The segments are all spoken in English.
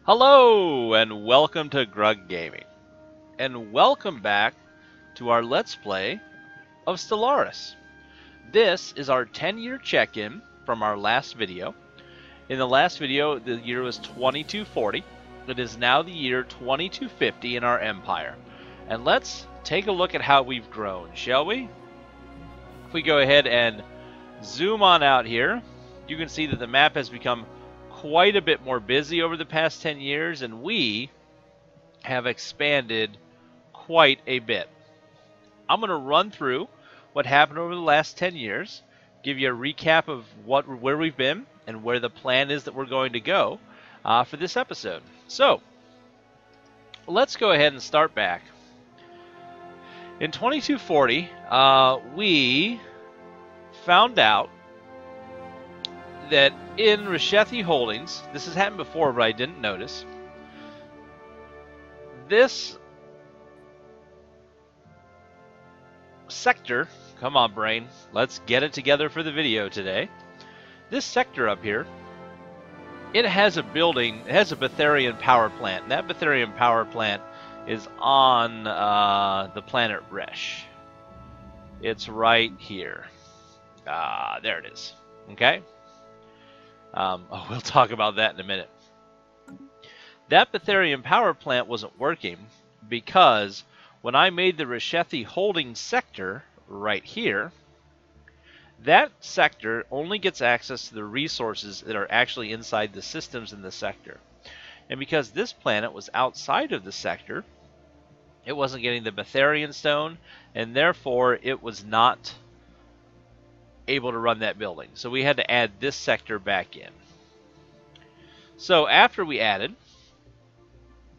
Hello and welcome to Grug Gaming, and welcome back to our Let's Play of Stellaris. This is our 10-year check-in from our last video. In the last video, the year was 2240. It is now the year 2250 in our empire. And let's take a look at how we've grown, shall we? If we go ahead and zoom on out here, you can see that the map has become quite a bit more busy over the past 10 years, and we have expanded quite a bit. I'm going to run through what happened over the last 10 years, give you a recap of where we've been and where the plan is that we're going to go for this episode. So, let's go ahead and start back. In 2240, we found out that in Reshethi Holdings, this has happened before, but I didn't notice. This sector, come on brain, let's get it together for the video today. This sector up here, it has a building, it has a Betharian power plant. And that Betharian power plant is on the planet Resh. It's right here. There it is. Okay? We'll talk about that in a minute. That Betharian power plant wasn't working because when I made the Reshethi holding sector right here, that sector only gets access to the resources that are actually inside the systems in the sector. And because this planet was outside of the sector, it wasn't getting the Betharian stone, and therefore it was not able to run that building. So we had to add this sector back in. So after we added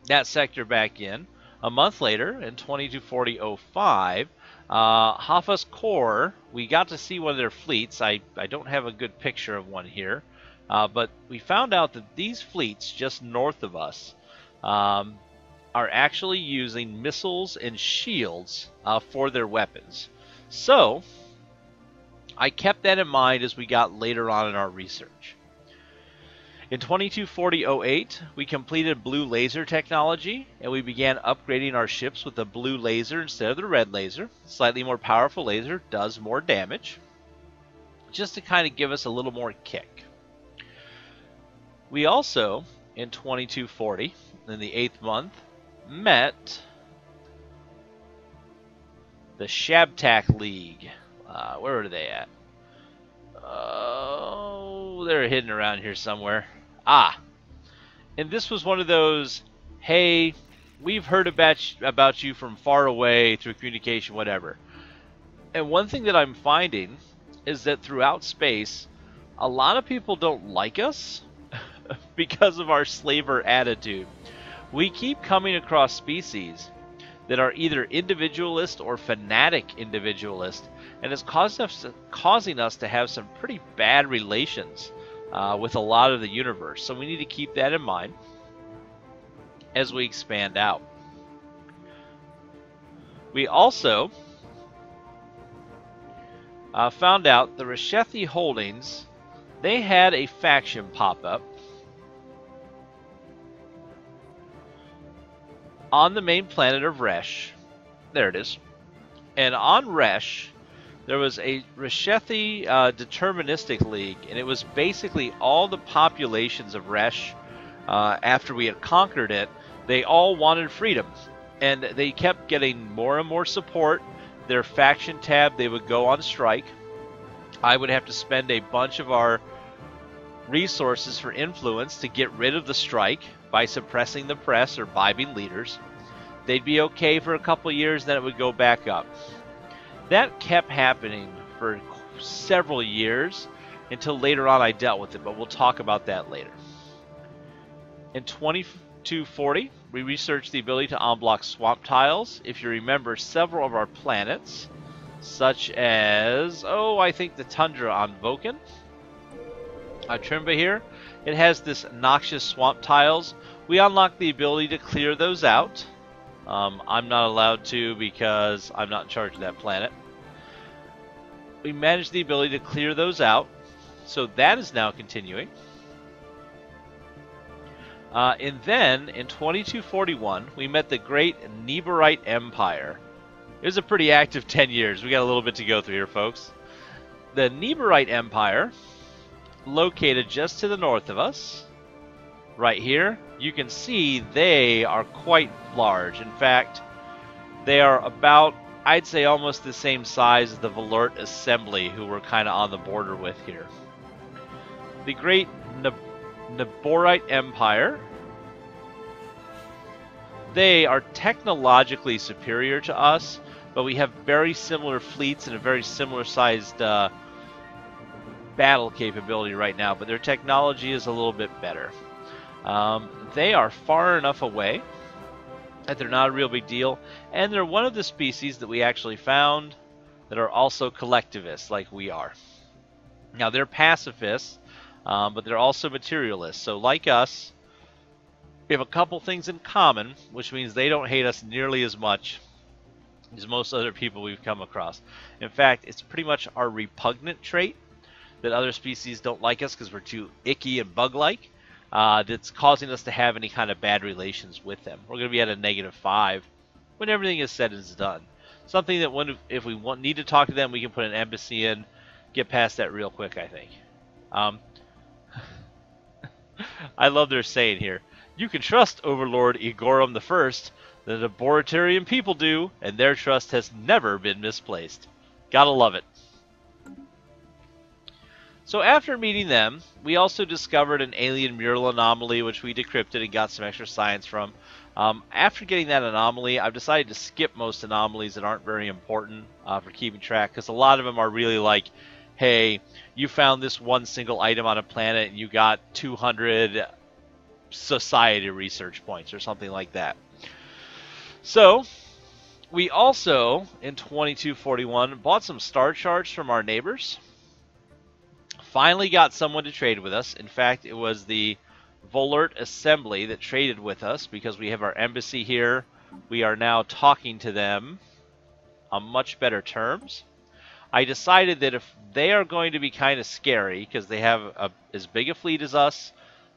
that sector back in, a month later in 2240-05, Hafa's Core, we got to see one of their fleets. I don't have a good picture of one here, but we found out that these fleets just north of us are actually using missiles and shields for their weapons. So I kept that in mind as we got later on in our research. In 2240-08, we completed blue laser technology, and we began upgrading our ships with the blue laser instead of the red laser. Slightly more powerful laser, does more damage, just to kind of give us a little more kick. We also, in 2240, in the 8th month, met the Shabtak League. Where are they at? Oh, they're hidden around here somewhere. And this was one of those, hey, we've heard about you from far away through communication, whatever. And one thing that I'm finding is that throughout space, a lot of people don't like us because of our slaver attitude. We keep coming across species that are either individualist or fanatic individualist, and it's causing us to have some pretty bad relations with a lot of the universe. So we need to keep that in mind as we expand out. We also found out the Reshethi Holdings, they had a faction pop up on the main planet of Resh. There it is. And on Resh, there was a Reshethi deterministic league, and it was basically all the populations of Resh. After we had conquered it, they all wanted freedom, and they kept getting more and more support. Their faction tab, they would go on strike. I would have to spend a bunch of our resources for influence to get rid of the strike by suppressing the press or bribing leaders. They'd be okay for a couple years, then it would go back up. That kept happening for several years until later on I dealt with it, but we'll talk about that later. In 2240, we researched the ability to unblock swamp tiles. If you remember, several of our planets, such as, I think the Tundra on Vulcan, Trimba here, it has this noxious swamp tiles. We unlocked the ability to clear those out. I'm not allowed to because I'm not in charge of that planet. We managed the ability to clear those out, so that is now continuing. And then, in 2241, we met the Great Neberite Empire. It was a pretty active 10 years. We got a little bit to go through here, folks. The Neberite Empire, located just to the north of us, right here, you can see they are quite large. In fact, they are about, I'd say, almost the same size as the Volert Assembly, who we're kind of on the border with here. The Great Neborite Empire, they are technologically superior to us, but we have very similar fleets and a very similar sized battle capability right now, but their technology is a little bit better. They are far enough away that they're not a real big deal, and they're one of the species that we actually found that are also collectivists like we are. Now, they're pacifists, but they're also materialists. So like us, we have a couple things in common, which means they don't hate us nearly as much as most other people we've come across. In fact, it's pretty much our repugnant trait that other species don't like us because we're too icky and bug-like, that's causing us to have any kind of bad relations with them. We're going to be at a -5 when everything is said and is done. Something that if we need to talk to them, we can put an embassy in, get past that real quick, I think. I love their saying here. You can trust Overlord Igorum I, the Laboratorian people do, and their trust has never been misplaced. Gotta love it. So after meeting them, we also discovered an alien mural anomaly, which we decrypted and got some extra science from. After getting that anomaly, I've decided to skip most anomalies that aren't very important for keeping track, because a lot of them are really like, hey, you found this one single item on a planet and you got 200 society research points or something like that. So we also, in 2241, bought some star charts from our neighbors. Finally got someone to trade with us. In fact, it was the Volert Assembly that traded with us because we have our embassy here. We are now talking to them on much better terms. I decided that if they are going to be kind of scary because they have as big a fleet as us,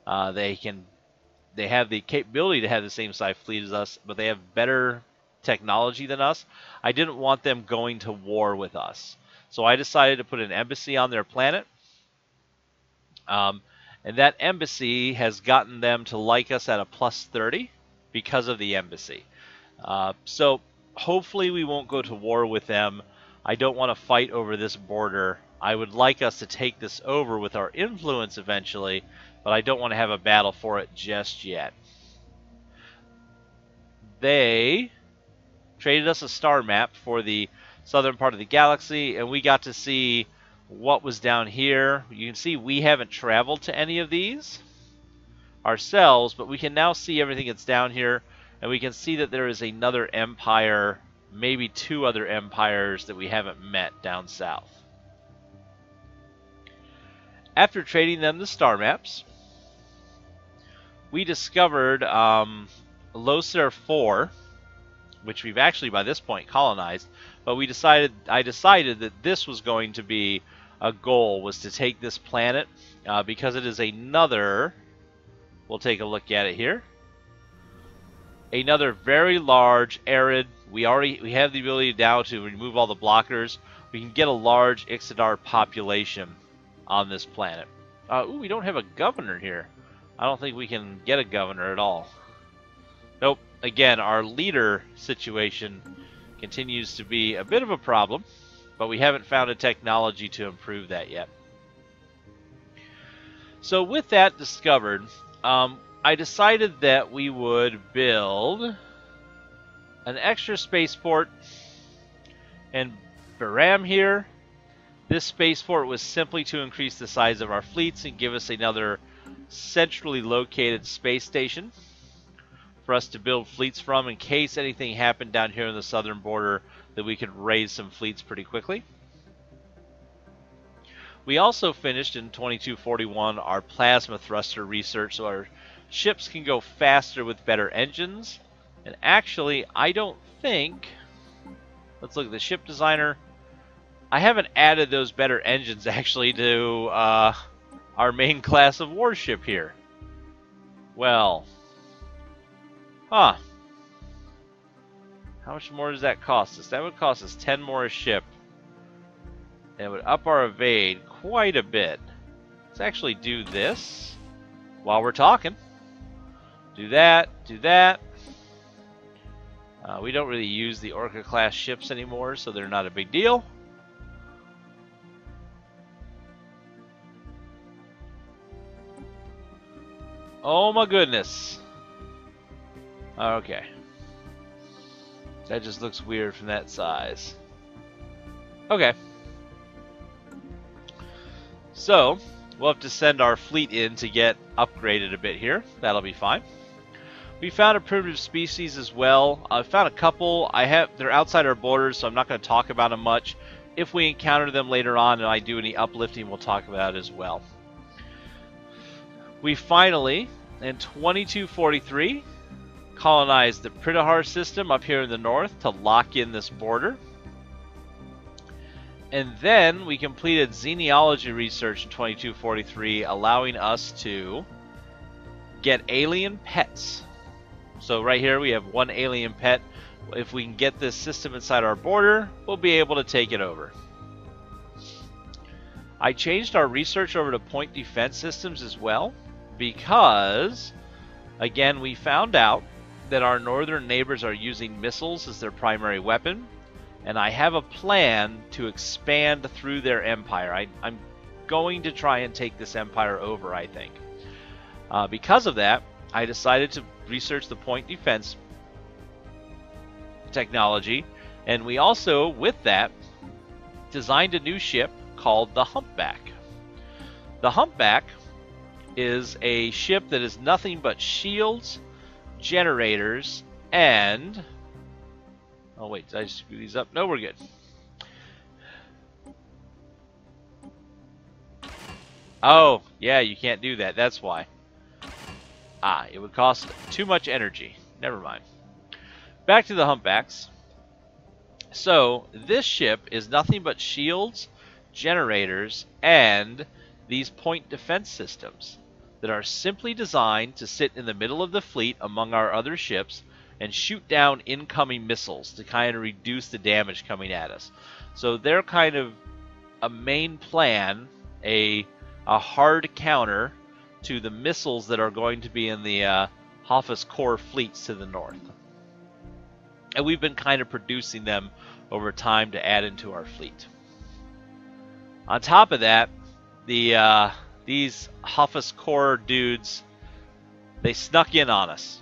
they have the capability to have the same size fleet as us, but they have better technology than us. I didn't want them going to war with us. So I decided to put an embassy on their planet. And that embassy has gotten them to like us at a +30 because of the embassy. So hopefully we won't go to war with them. I don't want to fight over this border. I would like us to take this over with our influence eventually, but I don't want to have a battle for it just yet. They traded us a star map for the southern part of the galaxy, and we got to see what was down here. You can see we haven't traveled to any of these ourselves, but we can now see everything that's down here, and we can see that there is another empire, maybe 2 other empires that we haven't met down south. After trading them the star maps, we discovered Loser 4, which we've actually by this point colonized, but I decided that this was going to be a goal, was to take this planet because it is another, we'll take a look at it here, another very large arid, we have the ability now to remove all the blockers. We can get a large Ixodar population on this planet. Ooh, we don't have a governor here. I don't think we can get a governor at all. Nope. Again, our leader situation continues to be a bit of a problem, but we haven't found a technology to improve that yet. So with that discovered, I decided that we would build an extra spaceport in Baram here. This spaceport was simply to increase the size of our fleets and give us another centrally located space station for us to build fleets from in case anything happened down here on the southern border, that we could raise some fleets pretty quickly. We also finished in 2241 our plasma thruster research, so our ships can go faster with better engines. And actually, I don't think, let's look at the ship designer, I haven't added those better engines actually to our main class of warship here. Well. Huh. How much more does that cost us? That would cost us 10 more a ship. And it would up our evade quite a bit. Let's actually do this while we're talking. Do that, do that. We don't really use the Orca-class ships anymore, so they're not a big deal. Oh my goodness. Okay. That just looks weird from that size. Okay. So, we'll have to send our fleet in to get upgraded a bit here. That'll be fine. We found a primitive species as well. I found a couple. They're outside our borders, so I'm not going to talk about them much. If we encounter them later on and I do any uplifting, we'll talk about it as well. We finally, in 2243, colonized the Pridahar system up here in the north to lock in this border. And then we completed xenealogy research in 2243, allowing us to get alien pets. So right here we have one alien pet. If we can get this system inside our border, we'll be able to take it over. I changed our research over to point defense systems as well, because again we found out that our northern neighbors are using missiles as their primary weapon, and I have a plan to expand through their empire. I'm going to try and take this empire over, I think. Because of that, I decided to research the point defense technology, and we also, with that, designed a new ship called the Humpback. The Humpback is a ship that is nothing but shields, generators, and... oh wait, did I screw these up? No, we're good. Oh, yeah, you can't do that. That's why. Ah, it would cost too much energy. Never mind. Back to the Humpbacks. So, this ship is nothing but shields, generators, and these point defense systems that are simply designed to sit in the middle of the fleet among our other ships and shoot down incoming missiles to kind of reduce the damage coming at us. So they're kind of a main plan, a hard counter to the missiles that are going to be in the Hoffa's core fleets to the north. And we've been kind of producing them over time to add into our fleet. On top of that, these Hoffa's core dudes, they snuck in on us.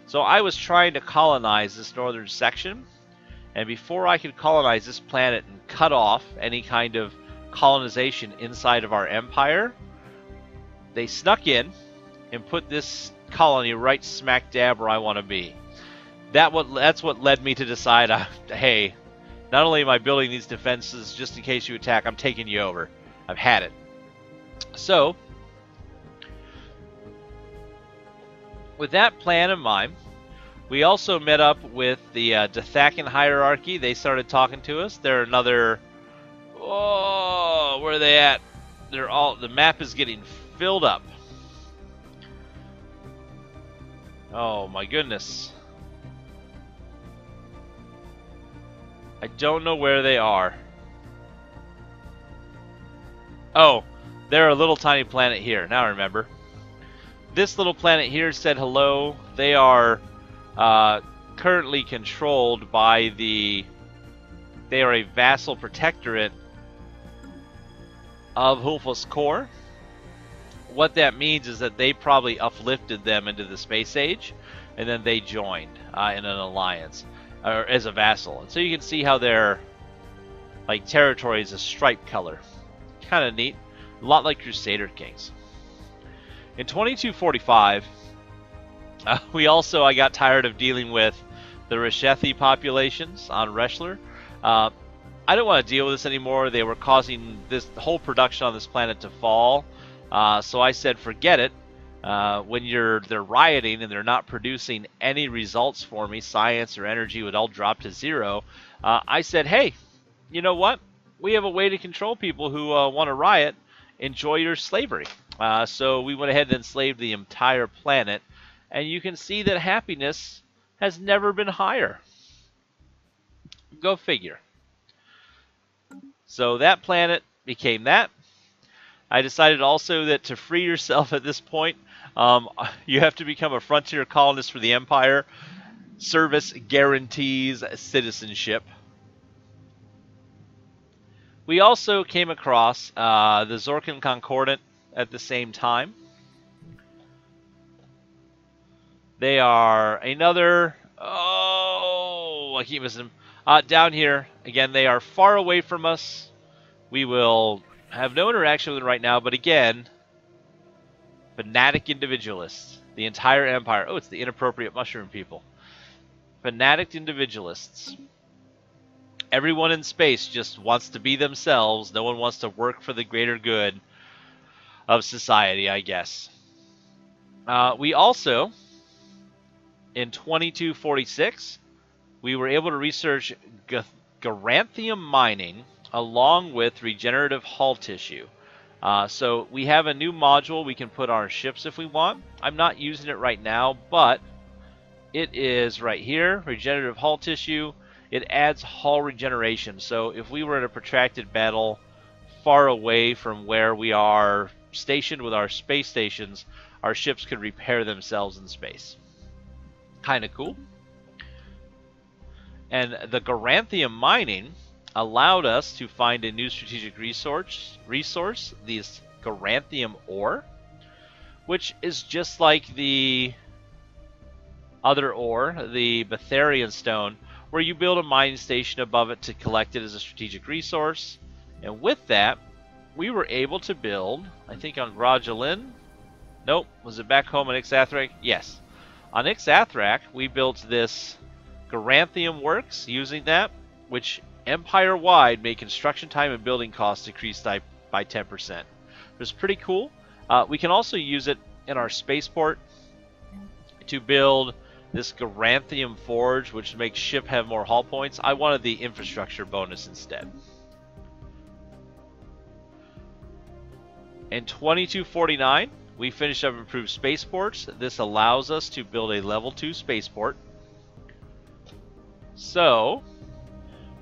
So I was trying to colonize this northern section, and before I could colonize this planet and cut off any kind of colonization inside of our empire, they snuck in and put this colony right smack dab where I want to be. That's what led me to decide, hey, not only am I building these defenses just in case you attack, I'm taking you over. I've had it. So, with that plan in mind, we also met up with the Dathakan hierarchy. They started talking to us. They're another... oh, where are they at? They're all... the map is getting filled up. Oh my goodness. I don't know where they are. Oh, they're a little tiny planet here. Now I remember. This little planet here said hello. They are currently controlled by the... they are a vassal protectorate of Hoffa's core. What that means is that they probably uplifted them into the space age, and then they joined in an alliance, or as a vassal. And so you can see how their territory is a striped color. Kind of neat. A lot like Crusader Kings. In 2245, I got tired of dealing with the Reshethi populations on Reshler. I don't want to deal with this anymore. They were causing the whole production on this planet to fall. So I said, forget it. When they're rioting and they're not producing any results for me, science or energy would all drop to zero. I said, hey, you know what? We have a way to control people who want to riot. Enjoy your slavery. So we went ahead and enslaved the entire planet, and you can see that happiness has never been higher. Go figure. So that planet became that. I decided also that to free yourself at this point, you have to become a frontier colonist for the Empire. Service guarantees citizenship. We also came across the Zorkan Concordant at the same time. They are another... Oh, I keep missing them. Down here, again, they are far away from us. We will have no interaction with them right now, but again, fanatic individualists. The entire Empire. Oh, it's the inappropriate mushroom people. Fanatic individualists. Everyone in space just wants to be themselves. No one wants to work for the greater good of society, I guess. We also, in 2246, we were able to research garanthium mining along with regenerative hull tissue. So we have a new module we can put on our ships if we want. I'm not using it right now, but it is right here, regenerative hull tissue. It adds hull regeneration. So if we were in a protracted battle far away from where we are stationed with our space stations, our ships could repair themselves in space. Kind of cool. And the garanthium mining allowed us to find a new strategic resource, this garanthium ore, which is just like the other ore, the Betharian stone, where you build a mining station above it to collect it as a strategic resource. And with that, we were able to build, I think on Graujalin, nope, was it back home on Ixathrak? Yes. On Ixathrak, we built this garanthium works using that, which Empire-wide made construction time and building costs decrease by 10%. It was pretty cool. We can also use it in our spaceport to build this garanthium forge, which makes ship have more hull points. I wanted the infrastructure bonus instead. In 2249, we finished up improved spaceports. This allows us to build a level 2 spaceport. So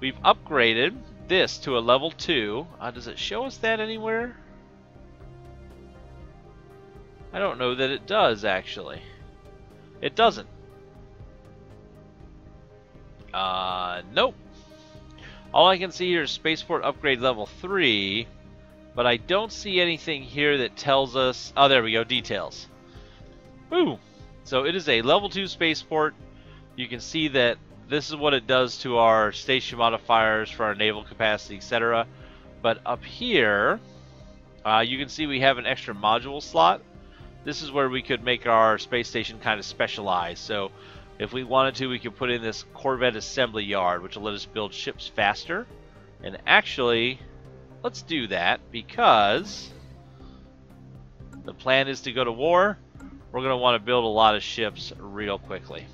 we've upgraded this to a level 2. Does it show us that anywhere? I don't know that it does, actually. It doesn't. Nope. All I can see here is spaceport upgrade level 3, but I don't see anything here that tells us... Oh, there we go, details. Woo! So it is a level 2 spaceport. You can see that this is what it does to our station modifiers for our naval capacity, etc. But up here, you can see we have an extra module slot. This is where we could make our space station kind of specialized. So if we wanted to, we could put in this Corvette assembly yard, which will let us build ships faster. And actually, let's do that, because the plan is to go to war. We're going to want to build a lot of ships real quickly.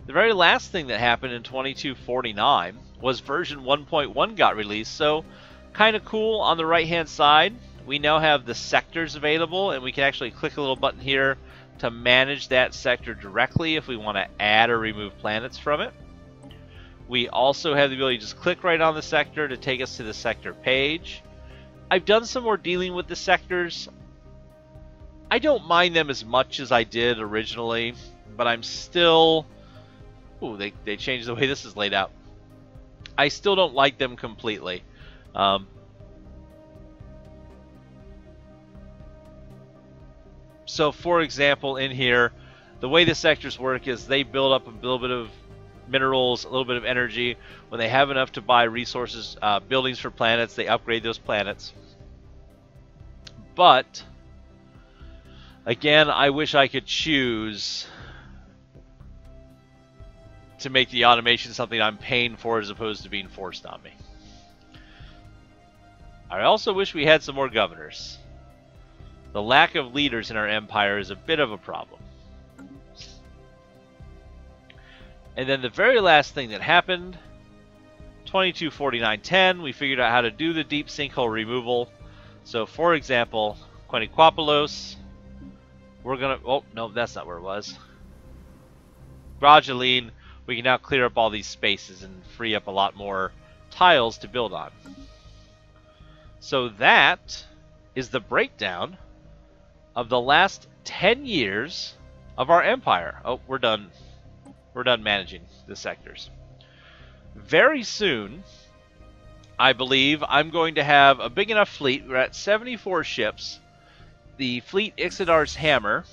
The very last thing that happened in 2249 was version 1.1 got released, so kind of cool. On the right hand side, we now have the sectors available, and we can actually click a little button here to manage that sector directly if we want to add or remove planets from it. We also have the ability to just click right on the sector to take us to the sector page. I've done some more dealing with the sectors. I don't mind them as much as I did originally, but I'm still... Ooh, they changed the way this is laid out. I still don't like them completely. So, for example, in here, the way the sectors work is they build up a little bit of minerals, a little bit of energy. When they have enough to buy resources, buildings for planets, they upgrade those planets. But, again, I wish I could choose to make the automation something I'm paying for as opposed to being forced on me. I also wish we had some more governors. The lack of leaders in our empire is a bit of a problem. And then the very last thing that happened, 224910, we figured out how to do the deep sinkhole removal. So, for example, Queniquapolos, we're gonna. Oh no, that's not where it was. Gradually, we can now clear up all these spaces and free up a lot more tiles to build on. So that is the breakdown of the last 10 years of our empire. Oh, we're done. We're done managing the sectors. Very soon, I believe I'm going to have a big enough fleet. We're at 74 ships. The fleet Ixodar's Hammer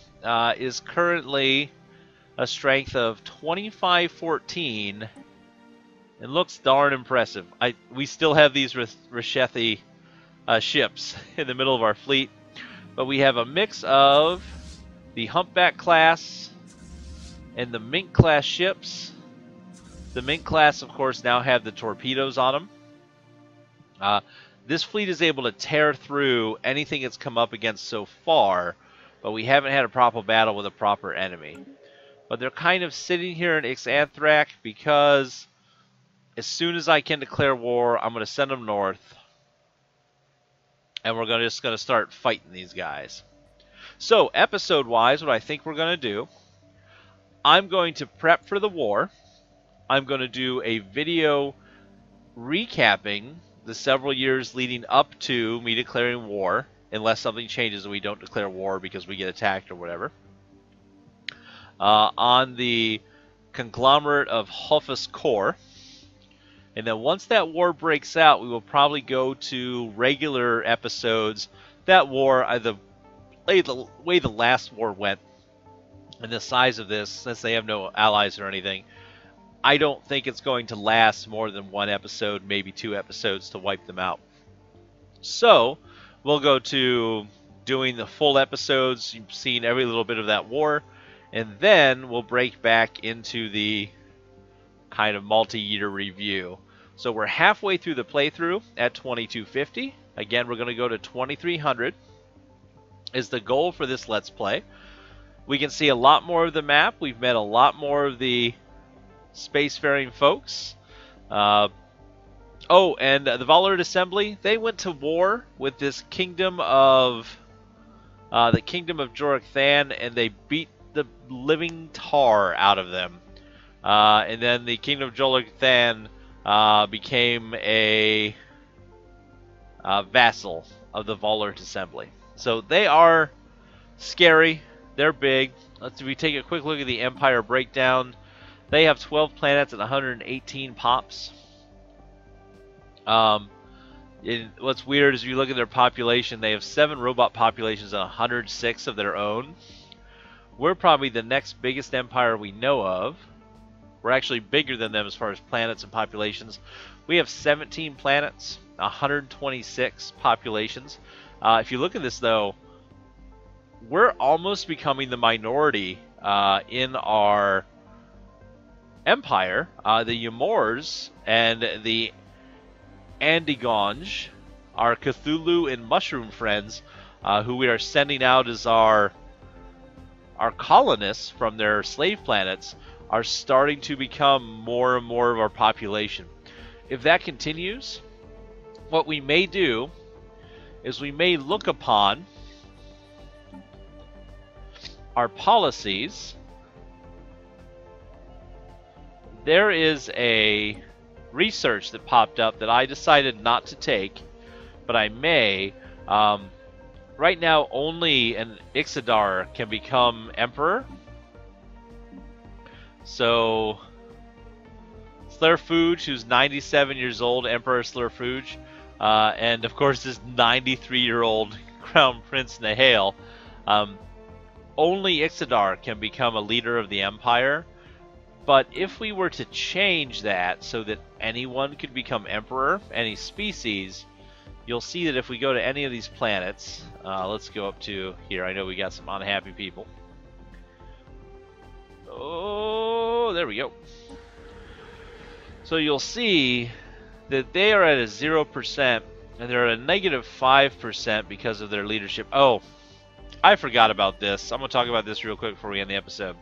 is currently a strength of 2514 and looks darn impressive. We still have these Reshethi ships in the middle of our fleet, but we have a mix of the Humpback class and the Mink class ships. The Mink class, of course, now have the torpedoes on them. This fleet is able to tear through anything it's come up against so far, but we haven't had a proper battle with a proper enemy. But they're kind of sitting here in Ixanthrak because as soon as I can declare war, I'm going to send them north, and we're just going to start fighting these guys. So, episode-wise, what I think we're going to do, I'm going to prep for the war. I'm going to do a video recapping the several years leading up to me declaring war, unless something changes and we don't declare war because we get attacked or whatever. On the conglomerate of Hufus Core. And then once that war breaks out, we will probably go to regular episodes. That war, the way the last war went, and the size of this, since they have no allies or anything, I don't think it's going to last more than one episode, maybe 2 episodes to wipe them out. So, we'll go to doing the full episodes. You've seen every little bit of that war. And then we'll break back into the kind of multi-year review. So we're halfway through the playthrough at 2250. Again, we're going to go to 2300 is the goal for this Let's Play. We can see a lot more of the map. We've met a lot more of the spacefaring folks. Oh, and the Valorant Assembly, they went to war with this kingdom of the kingdom of Jorok Than, and they beat the living tar out of them. And then the kingdom of Jorok Than became a vassal of the Valorant Assembly. So they are scary. They're big. If we take a quick look at the Empire breakdown, they have 12 planets and 118 pops. What's weird is if you look at their population, they have 7 robot populations and 106 of their own. We're probably the next biggest empire we know of. We're actually bigger than them as far as planets and populations. We have 17 planets, 126 populations. If you look at this, though, we're almost becoming the minority in our empire. The Ymors and the Andigonj, our Cthulhu and Mushroom friends, who we are sending out as our colonists from their slave planets, are starting to become more and more of our population. If that continues, what we may do is we may look upon our policies. There is a research that popped up that I decided not to take, but I may. Right now, only an Ixodar can become emperor. So, Slurfuge, who's 97 years old, Emperor Slurfuge, and of course this 93-year-old Crown Prince Nahale, only Ixodar can become a leader of the Empire. But if we were to change that so that anyone could become emperor, any species, you'll see that if we go to any of these planets, let's go up to here. I know we got some unhappy people. Oh, there we go. So you'll see that they are at a 0%, and they're at a negative 5% because of their leadership. Oh, I forgot about this. I'm going to talk about this real quick before we end the episode.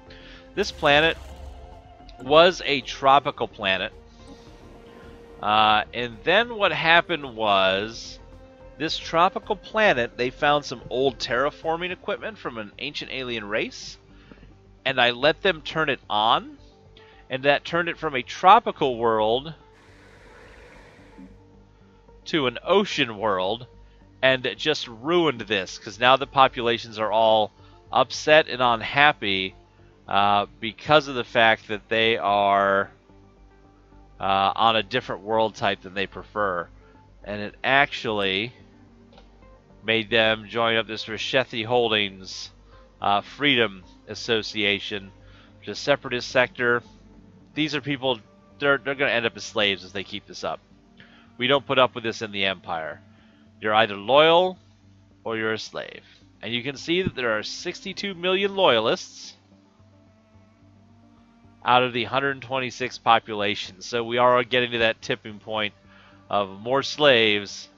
This planet was a tropical planet. And then what happened was This tropical planet, they found some old terraforming equipment from an ancient alien race, and I let them turn it on, and that turned it from a tropical world to an ocean world, and it just ruined this, because now the populations are all upset and unhappy because of the fact that they are on a different world type than they prefer. And it actually made them join up this Reshethi Holdings Freedom Association, which is a separatist sector. These are people, they're going to end up as slaves if they keep this up. We don't put up with this in the Empire. You're either loyal or you're a slave. And you can see that there are 62 million loyalists out of the 126 population. So we are getting to that tipping point of more slaves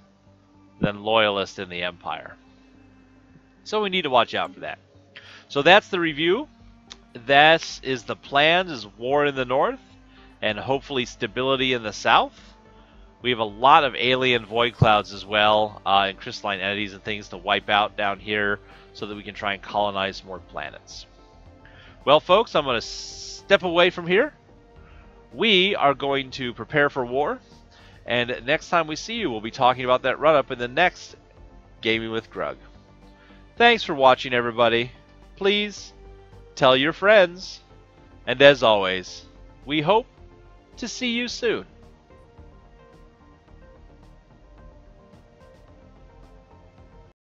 than loyalists in the Empire. So we need to watch out for that. So that's the review. That is the plans, is war in the north and hopefully stability in the south. We have a lot of alien void clouds as well, and crystalline entities and things to wipe out down here so that we can try and colonize more planets. Well, folks, I'm going to step away from here. We are going to prepare for war, and next time we see you, we'll be talking about that run-up in the next Gaming with Grug. Thanks for watching, everybody. Please tell your friends, and as always, we hope to see you soon.